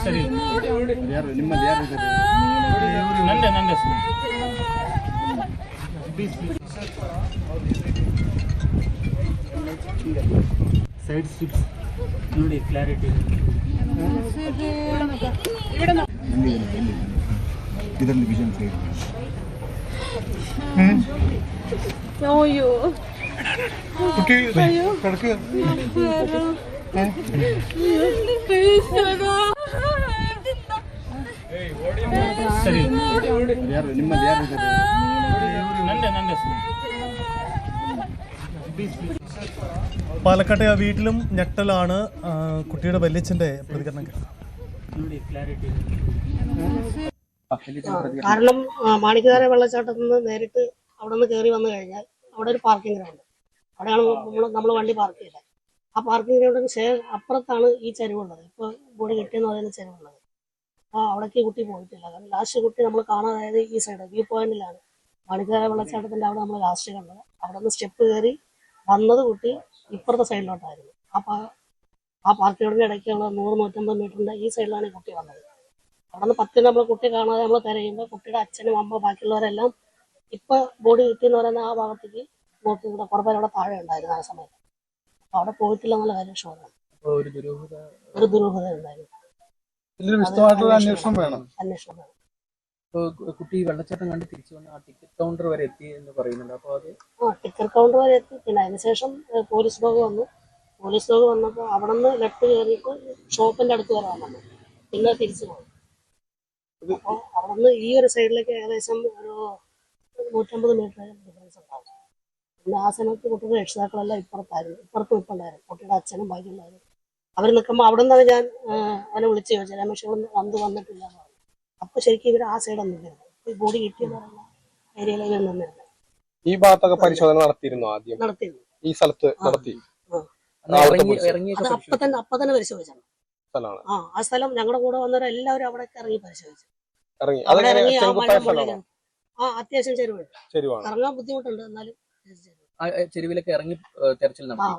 ಸರಿ ನಂದೆ ನಂದೆ ಸೈಡ್ ಸ್ಟ್ರಿಪ್ಸ್ ನೋಡಿ ಕ್ಲಾರಿಟಿ ಇದರಲ್ಲಿ ವಿಷನ್ ಸೈಡ್ അയ്യോ കുട്ടി കിടക്ക് ಸರಿ ಯಾರು ನಿಮ್ಮಲ್ಲಿ ಯಾರು ಇದ್ದಾರೆ? ನಂದೆ ನಂದೆ പാലക്കാട്ടെ ആ വീട്ടിലും ഞെട്ടലാണ് കുട്ടിയുടെ വല്യച്ഛൻ്റെ പ്രതികരണം. ನೋಡಿ ക്ലാരിറ്റി കാരണം മാണിക്കതാര വെള്ളച്ചാട്ടത്തിൽ നിന്ന് നേരിട്ട് അവിടെ നിന്ന് കയറി വന്നു കഴിഞ്ഞാൽ അവിടെ ഒരു പാർക്കിംഗ് ഗ്രൗണ്ട്, അവിടെയാണ് നമ്മൾ വണ്ടി പാർക്ക് ചെയ്തത്. ആ പാർക്കിംഗ് ഗ്രൗണ്ടിന് അപ്പുറത്താണ് ഈ ചരിവുള്ളത്, ഇപ്പോൾ ബോഡി കിട്ടിയെന്ന് പറയുന്ന ചരിവുള്ളത്. അപ്പോൾ അവിടേക്ക് കുട്ടി പോയിട്ടില്ല. കാരണം ലാസ്റ്റ് കുട്ടി നമ്മൾ കാണാതായത് ഈ സൈഡ് വ്യൂ പോയിന്റിലാണ്. മാണിക്കതാര വെള്ളച്ചാട്ടത്തിൻ്റെ അവിടെ നമ്മൾ ലാസ്റ്റ് കണ്ടത്. അവിടെ നിന്ന് സ്റ്റെപ്പ് കയറി വന്നത് കുട്ടി ഇപ്പുറത്തെ സൈഡിലോട്ടായിരുന്നു. ആ പാർക്കിംഗ് ഗ്രൗണ്ടിൻ്റെ ഇടയ്ക്കുള്ള 100-150 മീറ്ററിൻ്റെ ഈ സൈഡിലാണ് കുട്ടി വന്നത്. അവിടെ നിന്ന് 10 നമ്മൾ കുട്ടി കാണാതെ നമ്മൾ തിരയുമ്പോൾ കുട്ടിയുടെ അച്ഛനും അമ്മ ബാക്കിയുള്ളവരെല്ലാം ഇപ്പൊ ബോഡി കിട്ടിയെന്ന് പറയുന്ന ആ ഭാഗത്തേക്ക് നോക്കി ഇവിടെ കുറേ അവിടെ താഴെ ഉണ്ടായിരുന്നു ആ സമയത്ത്. അപ്പൊ അവിടെ പോയിട്ടില്ല എന്നുള്ള കാര്യം ഷുവറാണ്. ഒരു ദുരൂഹത ഉണ്ടായിരുന്നു. അന്വേഷണം വേണം. കുട്ടി വെള്ളച്ചാട്ടം കണ്ട് തിരിച്ചു വന്ന് ആ ടിക്കറ്റ് കൗണ്ടർ വരെ എത്തി എന്ന് പറയുന്നുണ്ട്. അപ്പോൾ അത് ടിക്കറ്റ് കൗണ്ടർ വരെ എത്തി. പിന്നെ അതിനുശേഷം പോലീസ് ഡോഗ് വന്നു. പോലീസ് ഡോഗ് വന്നപ്പോൾ അവിടെ നിന്ന് ലെഫ്റ്റ് കയറിയിട്ട് ഷോപ്പിന്റെ അടുത്ത് വരാൻ വന്നു. പിന്നെ തിരിച്ചു പോയി. അപ്പോൾ അവിടെ നിന്ന് ഈ ഒരു സൈഡിലേക്ക് ഏകദേശം ഒരു 150 മീറ്റർ ഡിഫറൻസ് ഉണ്ടാവും. പിന്നെ ആ സമയത്ത് കുട്ടിയുടെ രക്ഷിതാക്കളെല്ലാം ഇപ്പുറത്തായിരുന്നു, ഇപ്പുറത്തും ഇപ്പുണ്ടായിരുന്നു. കുട്ടിയുടെ അച്ഛനും ബാക്കിയുണ്ടായിരുന്നു. അവർ നിൽക്കുമ്പോൾ അവിടെ നിന്നാണ് ഞാൻ അവനെ വിളിച്ച് ചോദിച്ചത്, രമേശ് അന്ത് വന്നിട്ടില്ല എന്ന് പറഞ്ഞു. അപ്പൊ ശരിക്കും ഇവർ ആ സൈഡൊന്നും നിന്നിരുന്നു, ഈ ബോഡി കിട്ടിയെന്ന് പറയുന്ന ഏരിയയിൽ ഇവർ നിന്നിരുന്നു. ഈ ഭാഗത്തൊക്കെ പരിശോധന നടത്തിയിരുന്നു. ആദ്യം നടത്തിയിരുന്നു. ഈ സ്ഥലത്ത് നടത്തി. അപ്പൊ തന്നെ പരിശോധിച്ചാണ്. ആ സ്ഥലം ഞങ്ങളുടെ കൂടെ വന്നവരെല്ലാവരും അവിടെ ഇറങ്ങി പരിശോധിച്ചു. അവിടെ ഇറങ്ങി ആ മഴ പൊള്ളിക്കാൻ അത്യാവശ്യം ചെരുവാണ്. ഇറങ്ങാൻ ബുദ്ധിമുട്ടുണ്ട്, എന്നാലും ചെരുവിലൊക്കെ ഇറങ്ങി തെരച്ചിൽ നടത്തി.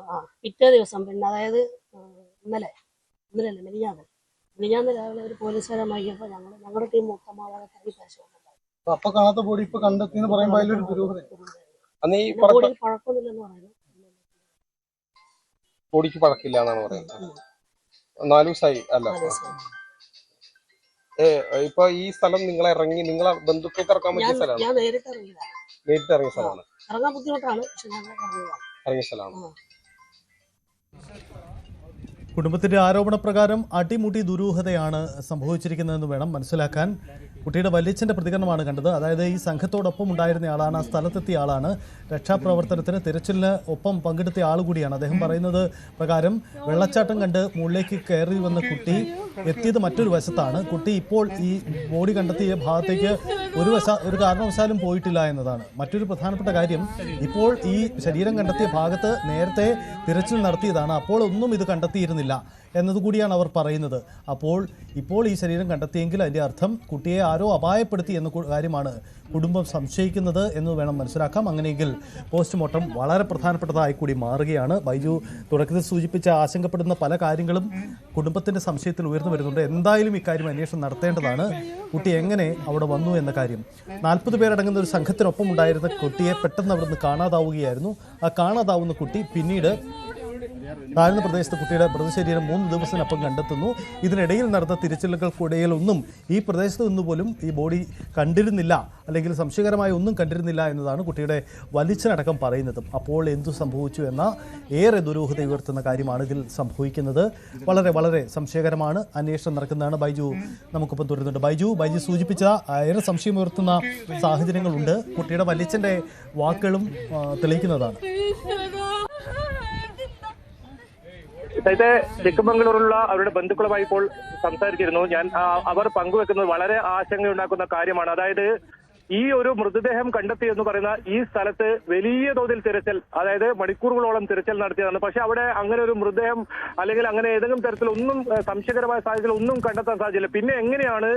പിറ്റേ ദിവസം പിന്നെ അതായത് ഇന്നലെയല്ല മിനിഞ്ഞാന്ന് രാവിലെ ഒരു പോലീസുകാരെ വാങ്ങിയപ്പോൾ ഞങ്ങളുടെ ടീം മൊത്തം ആ ഭാഗത്ത് ഇറങ്ങി പരിശോധിച്ചിട്ടുണ്ട്. അപ്പൊ കാണാത്ത ബോഡി ഇപ്പൊ കണ്ടെത്തിന്ന് പറയുമ്പോൾ അതിലൊരു ദുരൂഹത. ബോഡിക്ക് പഴക്കമൊന്നുമില്ലെന്ന് പറയുന്നു. ബോഡിക്ക് പഴക്കില്ല എന്നാണ് പറയുന്നത്. 4 ദിവസമായി അല്ല. ഇപ്പൊ ഈ സ്ഥലം നിങ്ങളെ ബന്ധുക്കൾക്ക് ഇറക്കാൻ പറ്റിയ സ്ഥലമാണ്? ഞാൻ നേരിട്ട് ഇറങ്ങിയതാണ്. നേരിട്ട് ഇറങ്ങിയ സ്ഥലമാണ്. ഇറങ്ങാൻ ബുദ്ധിമുട്ടാണ്, പക്ഷെ ഞാൻ ഇറങ്ങിയ സ്ഥലമാണ്. കുടുംബത്തിന്റെ ആരോപണപ്രകാരം അടിമുടി ദുരൂഹതയാണ് സംഭവിച്ചിരിക്കുന്നതെന്ന് വേണം മനസ്സിലാക്കാൻ. കുട്ടിയുടെ വല്യച്ഛൻ്റെ പ്രതികരണമാണ് കണ്ടത്. അതായത് ഈ സംഘത്തോടൊപ്പം ഉണ്ടായിരുന്ന ആളാണ്, ആ സ്ഥലത്തെത്തിയ ആളാണ്, രക്ഷാപ്രവർത്തനത്തിന് തിരച്ചിലിന് ഒപ്പം പങ്കെടുത്ത ആൾ കൂടിയാണ്. അദ്ദേഹം പറയുന്നത് പ്രകാരം വെള്ളച്ചാട്ടം കണ്ട് മുകളിലേക്ക് കയറി വന്ന കുട്ടി എത്തിയത് മറ്റൊരു വശത്താണ്. കുട്ടി ഇപ്പോൾ ഈ ബോഡി കണ്ടെത്തിയ ഭാഗത്തേക്ക് ഒരു കാരണവശാലും പോയിട്ടില്ല എന്നതാണ്. മറ്റൊരു പ്രധാനപ്പെട്ട കാര്യം, ഇപ്പോൾ ഈ ശരീരം കണ്ടെത്തിയ ഭാഗത്ത് നേരത്തെ തിരച്ചിൽ നടത്തിയതാണ്, അപ്പോൾ ഒന്നും ഇത് കണ്ടെത്തിയിരുന്നില്ല എന്നതുകൂടിയാണ് അവർ പറയുന്നത്. ഇപ്പോൾ ഈ ശരീരം കണ്ടെത്തിയെങ്കിൽ അതിൻ്റെ അർത്ഥം കുട്ടിയെ ആരോ അപായപ്പെടുത്തി എന്ന കാര്യമാണ് കുടുംബം സംശയിക്കുന്നത് എന്ന് വേണം മനസ്സിലാക്കാം. അങ്ങനെയെങ്കിൽ പോസ്റ്റ്മോർട്ടം വളരെ പ്രധാനപ്പെട്ടതായി കൂടി മാറുകയാണ്. ബൈജു തുടക്കത്തിൽ സൂചിപ്പിച്ച ആശങ്കപ്പെടുന്ന പല കാര്യങ്ങളും കുടുംബത്തിൻ്റെ സംശയത്തിൽ ഉയർന്നു വരുന്നുണ്ട്. എന്തായാലും ഇക്കാര്യം അന്വേഷണം നടത്തേണ്ടതാണ്. കുട്ടി എങ്ങനെ അവിടെ വന്നു എന്ന കാര്യം. 40 പേരടങ്ങുന്ന ഒരു സംഘത്തിനൊപ്പം ഉണ്ടായിരുന്ന കുട്ടിയെ പെട്ടെന്ന് അവിടെ നിന്ന് കാണാതാവുകയായിരുന്നു. ആ കാണാതാവുന്ന കുട്ടി പിന്നീട് താഴ്ന്ന പ്രദേശത്ത് കുട്ടിയുടെ മൃതശരീരം 3 ദിവസത്തിനപ്പം കണ്ടെത്തുന്നു. ഇതിനിടയിൽ നടന്ന തിരച്ചിലുകൾക്കിടയിലൊന്നും ഈ പ്രദേശത്ത് നിന്നുപോലും ഈ ബോഡി കണ്ടിരുന്നില്ല, അല്ലെങ്കിൽ സംശയകരമായ ഒന്നും കണ്ടിരുന്നില്ല എന്നതാണ് കുട്ടിയുടെ വലിച്ചനടക്കം പറയുന്നത്. അപ്പോൾ എന്തു സംഭവിച്ചു എന്ന ഏറെ ദുരൂഹത ഉയർത്തുന്ന കാര്യമാണ് ഇതിൽ സംഭവിക്കുന്നത്. വളരെ വളരെ സംശയകരമാണ്. അന്വേഷണം നടക്കുന്നതാണ്. ബൈജു നമുക്കിപ്പം തുടരുന്നുണ്ട്. ബൈജു സൂചിപ്പിച്ച ഏറെ സംശയമുയർത്തുന്ന സാഹചര്യങ്ങളുണ്ട്. കുട്ടിയുടെ വലിച്ചൻ്റെ വാക്കുകളും തെളിയിക്കുന്നതാണ്. ചിക്കമംഗളൂരുള്ള അവരുടെ ബന്ധുക്കളുമായി ഇപ്പോൾ സംസാരിച്ചിരുന്നു ഞാൻ. അവർ പങ്കുവെക്കുന്നത് വളരെ ആശങ്കയുണ്ടാക്കുന്ന കാര്യമാണ്. അതായത് ഈ ഒരു മൃതദേഹം കണ്ടെത്തി എന്ന് പറയുന്ന ഈ സ്ഥലത്ത് വലിയ തോതിൽ തിരച്ചിൽ, അതായത് മണിക്കൂറുകളോളം തിരച്ചിൽ നടത്തിയതാണ്. പക്ഷെ അവിടെ അങ്ങനെ ഒരു മൃതദേഹം അല്ലെങ്കിൽ അങ്ങനെ ഏതെങ്കിലും തരത്തിലൊന്നും സംശയകരമായ സാഹചര്യത്തിൽ ഒന്നും കണ്ടെത്താൻ സാധിച്ചില്ല. പിന്നെ എങ്ങനെയാണ്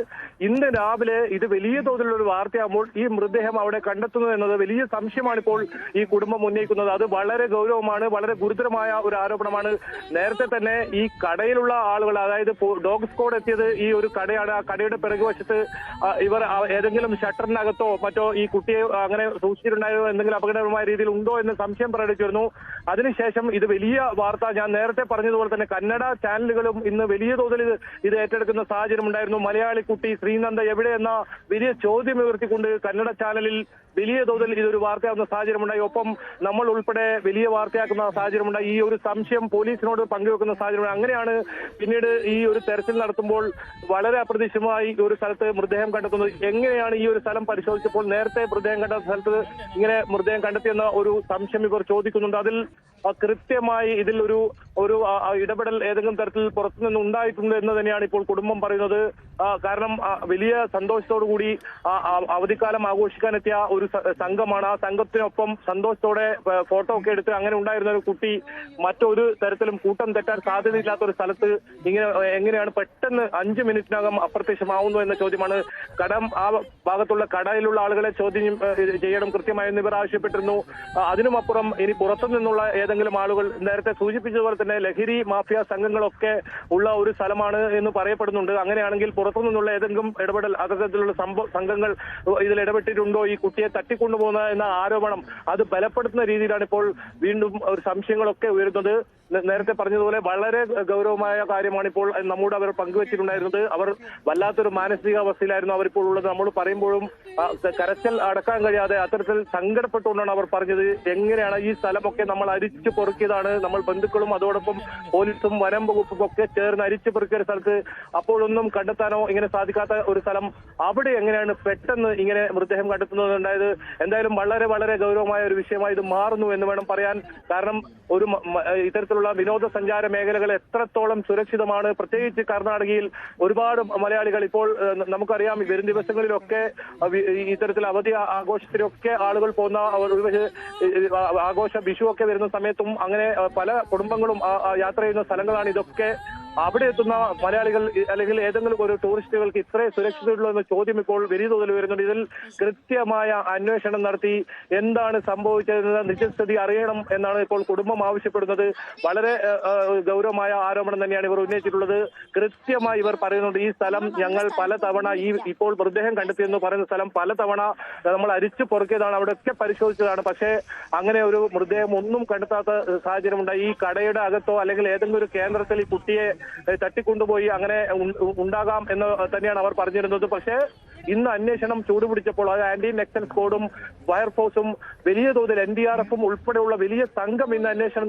ഇന്ന് രാവിലെ ഇത് വലിയ തോതിലുള്ള ഒരു വാർത്തയാകുമ്പോൾ ഈ മൃതദേഹം അവിടെ കണ്ടെത്തുന്നത് എന്നത് വലിയ സംശയമാണ് ഇപ്പോൾ ഈ കുടുംബം ഉന്നയിക്കുന്നത്. അത് വളരെ ഗൗരവമാണ്, വളരെ ഗുരുതരമായ ഒരു ആരോപണമാണ്. നേരത്തെ തന്നെ ഈ കടയിലുള്ള ആളുകൾ, അതായത് ഡോഗ് സ്ക്വാഡ് എത്തിയത് ഈ ഒരു കടയാണ്. ആ കടയുടെ പിറകുവശത്ത് ഇവർ ഏതെങ്കിലും ഷട്ടറിനകത്തോ മറ്റോ ഈ കുട്ടിയെ അങ്ങനെ സൂക്ഷിച്ചിട്ടുണ്ടായോ, എന്തെങ്കിലും അപകടകരമായ രീതിയിൽ ഉണ്ടോ എന്ന് സംശയം പ്രകടിപ്പിച്ചിരുന്നു. അതിനുശേഷം ഇത് വലിയ വാർത്ത, ഞാൻ നേരത്തെ പറഞ്ഞതുപോലെ തന്നെ കന്നഡ ചാനലുകളും ഇന്ന് വലിയ തോതിൽ ഇത് ഏറ്റെടുക്കുന്ന സാഹചര്യം ഉണ്ടായിരുന്നു. മലയാളി കുട്ടി ശ്രീനന്ദ എവിടെയെന്ന വലിയ ചോദ്യം ഉയർത്തിക്കൊണ്ട് കന്നഡ ചാനലിൽ വലിയ തോതിൽ ഇതൊരു വാർത്തയാകുന്ന സാഹചര്യമുണ്ടായി. ഒപ്പം നമ്മൾ ഉൾപ്പെടെ വലിയ വാർത്തയാക്കുന്ന സാഹചര്യമുണ്ടായി. ഈ ഒരു സംശയം പോലീസിനോട് പങ്കുവെക്കുന്ന സാഹചര്യമുണ്ട്. അങ്ങനെയാണ് പിന്നീട് ഈ ഒരു തെരച്ചിൽ നടത്തുമ്പോൾ വളരെ അപ്രതീക്ഷിതമായി ഒരു സ്ഥലത്ത് മൃതദേഹം കണ്ടെത്തുന്നത്. എങ്ങനെയാണ് ഈ ഒരു സ്ഥലം പരിശോധിച്ചപ്പോൾ നേരത്തെ മൃതദേഹം കണ്ട സ്ഥലത്ത് ഇങ്ങനെ മൃതദേഹം കണ്ടെത്തിയെന്ന ഒരു സംശയം ഇവർ ചോദിക്കുന്നുണ്ട്. അതിൽ കൃത്യമായി ഇതിൽ ഒരു ഇടപെടൽ ഏതെങ്കിലും തരത്തിൽ പുറത്തുനിന്ന് ഉണ്ടായിട്ടുണ്ട് എന്ന് തന്നെയാണ് ഇപ്പോൾ കുടുംബം പറയുന്നത്. കാരണം വലിയ സന്തോഷത്തോടു കൂടി അവധിക്കാലം ആഘോഷിക്കാനെത്തിയ ഒരു സംഘമാണ്. ആ സംഘത്തിനൊപ്പം സന്തോഷത്തോടെ ഫോട്ടോ ഒക്കെ എടുത്ത് അങ്ങനെ ഉണ്ടായിരുന്ന ഒരു കുട്ടി മറ്റൊരു തരത്തിലും കൂട്ടം തെറ്റാൻ സാധ്യതയില്ലാത്ത ഒരു സ്ഥലത്ത് ഇങ്ങനെ എങ്ങനെയാണ് പെട്ടെന്ന് 5 മിനിറ്റിനകം അപ്രത്യക്ഷമാവുന്നു എന്ന ചോദ്യമാണ്. ആ ഭാഗത്തുള്ള കടയിലുള്ള ആളുകളെ ചോദ്യം ചെയ്യണം കൃത്യമായി എന്നിവർ ആവശ്യപ്പെട്ടിരുന്നു. അതിനുമപ്പുറം ഇനി പുറത്തുനിന്നുള്ള ഏതെങ്കിലും ആളുകൾ, നേരത്തെ സൂചിപ്പിച്ചതുപോലെ തന്നെ ലഹരി മാഫിയ സംഘങ്ങളൊക്കെ ഉള്ള ഒരു സ്ഥലമാണ് എന്ന് പറയപ്പെടുന്നുണ്ട്. അങ്ങനെയാണെങ്കിൽ പുറത്തുനിന്നുള്ള ഏതെങ്കിലും ഇടപെടൽ അത്തരത്തിലുള്ള സംഘങ്ങൾ ഇതിൽ ഇടപെട്ടിട്ടുണ്ടോ, ഈ കുട്ടിയെ തട്ടിക്കൊണ്ടുപോകുന്ന എന്ന ആരോപണം അത് ബലപ്പെടുത്തുന്ന രീതിയിലാണ് ഇപ്പോൾ വീണ്ടും ഒരു സംശയങ്ങളൊക്കെ ഉയരുന്നത്. നേരത്തെ പറഞ്ഞതുപോലെ വളരെ ഗൗരവമായ കാര്യമാണ് ഇപ്പോൾ നമ്മോട് അവർ പങ്കുവച്ചിട്ടുണ്ടായിരുന്നത്. അവർ വല്ലാത്തൊരു മാനസികാവസ്ഥയിലായിരുന്നു അവരിപ്പോൾ ഉള്ളത്. നമ്മൾ പറയുമ്പോഴും കരച്ചൽ അടക്കാൻ കഴിയാതെ അത്തരത്തിൽ സങ്കടപ്പെട്ടുകൊണ്ടാണ് അവർ പറഞ്ഞത്. എങ്ങനെയാണ് ഈ സ്ഥലമൊക്കെ നമ്മൾ അരിച്ചു പൊറുക്കിയതാണ്, നമ്മൾ ബന്ധുക്കളും അതോടൊപ്പം പോലീസും വനം വകുപ്പും ഒക്കെ ചേർന്ന് അരിച്ചു പൊറുക്കിയ സ്ഥലത്ത് അപ്പോഴൊന്നും കണ്ടെത്താനോ ഇങ്ങനെ സാധിക്കാത്ത ഒരു സ്ഥലം, അവിടെ എങ്ങനെയാണ് പെട്ടെന്ന് ഇങ്ങനെ മൃതദേഹം കണ്ടെത്തുന്നതുണ്ടായത്? എന്തായാലും വളരെ വളരെ ഗൗരവമായ ഒരു വിഷയമായി ഇത് മാറുന്നു എന്ന് വേണം പറയാൻ. കാരണം ഒരു ഇത്തരത്തിലുള്ള വിനോദസഞ്ചാര മേഖലകൾ എത്രത്തോളം സുരക്ഷിതമാണ്, പ്രത്യേകിച്ച് കർണാടകയിൽ ഒരുപാട് മലയാളികൾ ഇപ്പോൾ നമുക്കറിയാം വരും ദിവസങ്ങളിലൊക്കെ ഇത്തരത്തിൽ അവധി ആഘോഷത്തിലൊക്കെ ആളുകൾ പോകുന്ന ആഘോഷ വിഷു ഒക്കെ വരുന്ന സമയത്തും അങ്ങനെ പല കുടുംബങ്ങളും യാത്ര ചെയ്യുന്ന സ്ഥലങ്ങളാണ് ഇതൊക്കെ. അവിടെ എത്തുന്ന മലയാളികൾ അല്ലെങ്കിൽ ഏതെങ്കിലും ഒരു ടൂറിസ്റ്റുകൾക്ക് ഇത്രേ സുരക്ഷിതമുള്ളൂ എന്ന ചോദ്യം ഇപ്പോൾ വലിയ തോതിൽ വരുന്നുണ്ട്. ഇതിൽ കൃത്യമായ അന്വേഷണം നടത്തി എന്താണ് സംഭവിച്ചതെന്ന നിജസ്ഥിതി അറിയണം എന്നാണ് ഇപ്പോൾ കുടുംബം ആവശ്യപ്പെടുന്നത്. വളരെ ഗൗരവമായ ആരോപണം തന്നെയാണ് ഇവർ ഉന്നയിച്ചിട്ടുള്ളത്. കൃത്യമായി ഇവർ പറയുന്നുണ്ട്, ഈ സ്ഥലം ഞങ്ങൾ പലതവണ ഇപ്പോൾ മൃതദേഹം കണ്ടെത്തിയെന്ന് പറയുന്ന സ്ഥലം പലതവണ നമ്മൾ അരിച്ചു പൊറുക്കിയതാണ്, അവിടെയൊക്കെ പരിശോധിച്ചതാണ്. പക്ഷേ അങ്ങനെ ഒരു മൃതദേഹം ഒന്നും കണ്ടെത്താത്ത സാഹചര്യമുണ്ടായി. ഈ കടയുടെ അകത്തോ അല്ലെങ്കിൽ ഏതെങ്കിലും ഒരു കേന്ദ്രത്തിൽ ഈ കുട്ടിയെ തട്ടിക്കൊണ്ടുപോയി അങ്ങനെ ഉണ്ടാകാം എന്ന് തന്നെയാണ് അവർ പറഞ്ഞിരുന്നത്. പക്ഷേ ഇന്ന് അന്വേഷണം ചൂടുപിടിച്ചപ്പോൾ അത് ആന്റി നക്സൽ സ്ക്വാഡും ഫയർഫോഴ്സും വലിയ തോതിൽ NDRF-ഉം ഉൾപ്പെടെയുള്ള വലിയ സംഘം ഇന്ന് അന്വേഷണം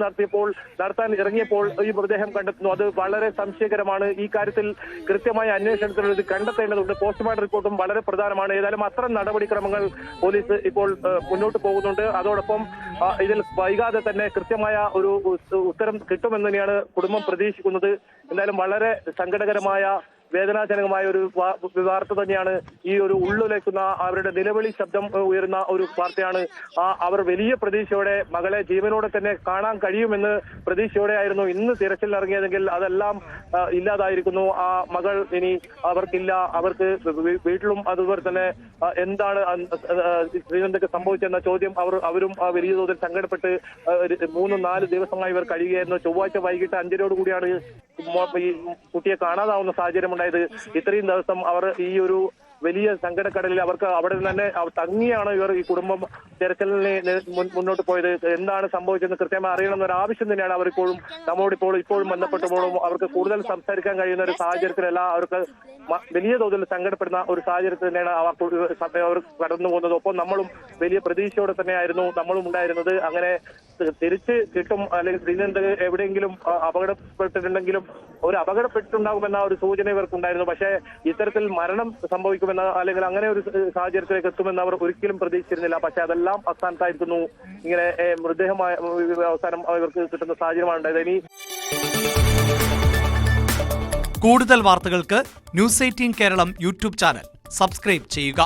നടത്താൻ ഇറങ്ങിയപ്പോൾ ഈ മൃതദേഹം കണ്ടെത്തുന്നു. അത് വളരെ സംശയകരമാണ്. ഈ കാര്യത്തിൽ കൃത്യമായ അന്വേഷണത്തിൽ ഇത് കണ്ടെത്തേണ്ടതുണ്ട്. പോസ്റ്റ്മോർട്ടം റിപ്പോർട്ടും വളരെ പ്രധാനമാണ്. ഏതായാലും അത്തരം നടപടിക്രമങ്ങൾ പോലീസ് ഇപ്പോൾ മുന്നോട്ട് പോകുന്നുണ്ട്. അതോടൊപ്പം ഇതിൽ വൈകാതെ തന്നെ കൃത്യമായ ഒരു ഉത്തരം കിട്ടുമെന്ന് തന്നെയാണ് കുടുംബം പ്രതീക്ഷിക്കുന്നത്. എന്തായാലും വളരെ സങ്കടകരമായ വേദനാജനകമായ ഒരു വാർത്ത തന്നെയാണ്. ഈ ഒരു ഉള്ളുലയ്ക്കുന്ന അവരുടെ നിലവിളി ശബ്ദം ഉയരുന്ന ഒരു വാർത്തയാണ്. അവർ വലിയ പ്രതീക്ഷയോടെ മകളെ ജീവനോടെ തന്നെ കാണാൻ കഴിയുമെന്ന് പ്രതീക്ഷയോടെ ആയിരുന്നു ഇന്ന് തിരച്ചിൽ ഇറങ്ങിയതെങ്കിൽ അതെല്ലാം ഇല്ലാതായിരിക്കുന്നു. ആ മകൾ ഇനി അവർക്കില്ല. അവർക്ക് വീട്ടിലും അതുപോലെ തന്നെ എന്താണ് ശ്രീനന്ദയ്ക്ക് സംഭവിച്ചെന്ന ചോദ്യം അവരും വലിയ തോതിൽ സങ്കടപ്പെട്ട് 3-4 ദിവസമായി ഇവർ കഴിയുകയായിരുന്നു. ചൊവ്വാഴ്ച വൈകിട്ട് 5:00 കൂടിയാണ് ഈ കുട്ടിയെ കാണാതാവുന്ന സാഹചര്യം ഉണ്ടായത്. ഇത്രയും ദിവസം അവർ ഈ ഒരു വലിയ സങ്കടക്കടലിൽ അവർക്ക് അവിടെ തന്നെ തങ്ങിയാണ് ഇവർ ഈ കുടുംബം തെരച്ചിലിന് മുന്നോട്ട് പോയത്. എന്താണ് സംഭവിച്ചതെന്ന് കൃത്യമായി അറിയണമെന്നൊരു ആവശ്യം തന്നെയാണ് അവർ ഇപ്പോഴും ബന്ധപ്പെട്ടപ്പോഴും അവർക്ക് കൂടുതൽ സംസാരിക്കാൻ കഴിയുന്ന ഒരു സാഹചര്യത്തിലല്ല. അവർക്ക് വലിയ തോതിൽ സങ്കടപ്പെടുന്ന ഒരു സാഹചര്യത്തിൽ തന്നെയാണ് അവർ കടന്നു പോകുന്നത്. ഒപ്പം നമ്മളും വലിയ പ്രതീക്ഷയോടെ തന്നെയായിരുന്നു നമ്മളും ഉണ്ടായിരുന്നത്. അങ്ങനെ തിരിച്ച് കിട്ടും അല്ലെങ്കിൽ ശ്രീനന്ദ എവിടെയെങ്കിലും അപകടപ്പെട്ടിട്ടുണ്ടെങ്കിലും അപകടപ്പെട്ടിട്ടുണ്ടാകുമെന്ന ഒരു സൂചന ഇവർക്കുണ്ടായിരുന്നു. പക്ഷേ ഇത്തരത്തിൽ മരണം സംഭവിക്കുമെന്ന അല്ലെങ്കിൽ അങ്ങനെ ഒരു സാഹചര്യത്തിലേക്ക് എത്തുമെന്ന് അവർ ഒരിക്കലും പ്രതീക്ഷിച്ചിരുന്നില്ല. പക്ഷെ അതെല്ലാം അസ്ഥാനത്തായിരിക്കുന്നു. ഇങ്ങനെ മൃതദേഹമായ അവസാനം ഇവർക്ക് കിട്ടുന്ന സാഹചര്യമാണ് ഉണ്ടായത്. ഇനി കൂടുതൽ വാർത്തകൾക്ക് News 18 Keralam YouTube channel subscribe ചെയ്യുക.